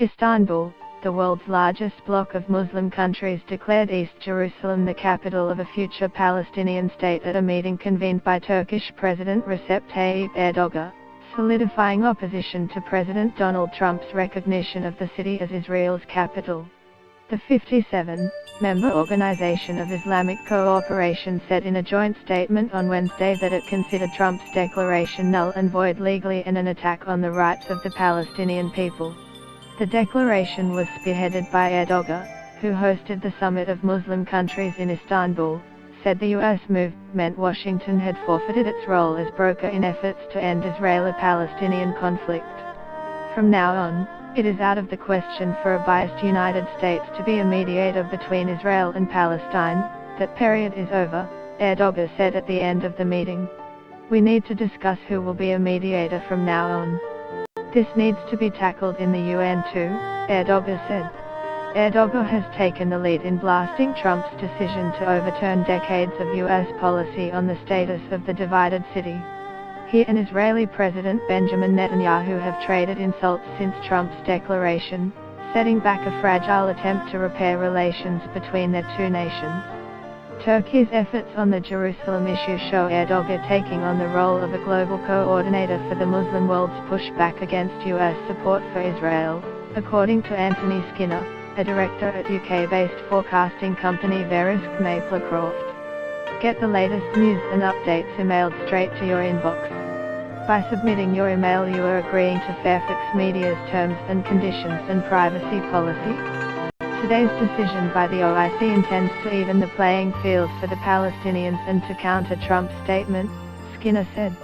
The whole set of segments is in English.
Istanbul, the world's largest bloc of Muslim countries, declared East Jerusalem the capital of a future Palestinian state at a meeting convened by Turkish President Recep Tayyip Erdogan, solidifying opposition to President Donald Trump's recognition of the city as Israel's capital. The 57-member Organization of Islamic Cooperation said in a joint statement on Wednesday that it considered Trump's declaration null and void legally and an attack on the rights of the Palestinian people. The declaration was spearheaded by Erdogan, who hosted the summit of Muslim countries in Istanbul, said the U.S. move meant Washington had forfeited its role as broker in efforts to end Israeli-Palestinian conflict. From now on, it is out of the question for a biased United States to be a mediator between Israel and Palestine. That period is over, Erdogan said at the end of the meeting. We need to discuss who will be a mediator from now on. This needs to be tackled in the UN too, Erdogan said. Erdogan has taken the lead in blasting Trump's decision to overturn decades of US policy on the status of the divided city. He and Israeli President Benjamin Netanyahu have traded insults since Trump's declaration, setting back a fragile attempt to repair relations between their two nations. Turkey's efforts on the Jerusalem issue show Erdogan taking on the role of a global coordinator for the Muslim world's pushback against US support for Israel, according to Anthony Skinner, a director at UK-based forecasting company Verisk Maplecroft. Get the latest news and updates emailed straight to your inbox. By submitting your email, you are agreeing to Fairfax Media's terms and conditions and privacy policy. Today's decision by the OIC intends to even the playing field for the Palestinians and to counter Trump's statement, Skinner said.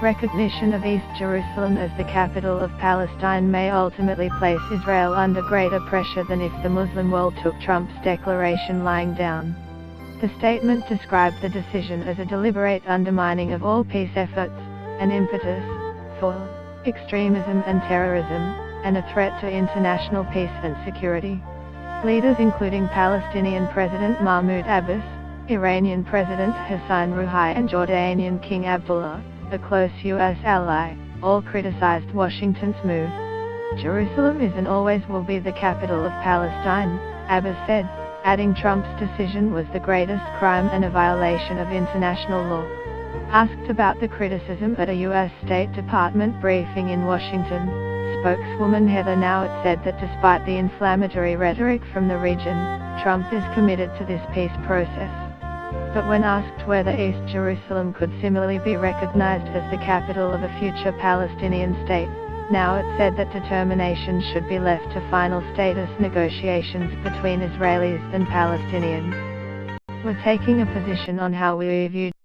Recognition of East Jerusalem as the capital of Palestine may ultimately place Israel under greater pressure than if the Muslim world took Trump's declaration lying down. The statement described the decision as a deliberate undermining of all peace efforts, an impetus for extremism and terrorism, and a threat to international peace and security. Leaders including Palestinian President Mahmoud Abbas, Iranian President Hassan Rouhani and Jordanian King Abdullah, a close U.S. ally, all criticized Washington's move. Jerusalem is and always will be the capital of Palestine, Abbas said, adding Trump's decision was the greatest crime and a violation of international law. Asked about the criticism at a U.S. State Department briefing in Washington, spokeswoman Heather Nauert said that despite the inflammatory rhetoric from the region, Trump is committed to this peace process. But when asked whether East Jerusalem could similarly be recognized as the capital of a future Palestinian state, Nauert said that determination should be left to final status negotiations between Israelis and Palestinians. We're taking a position on how we view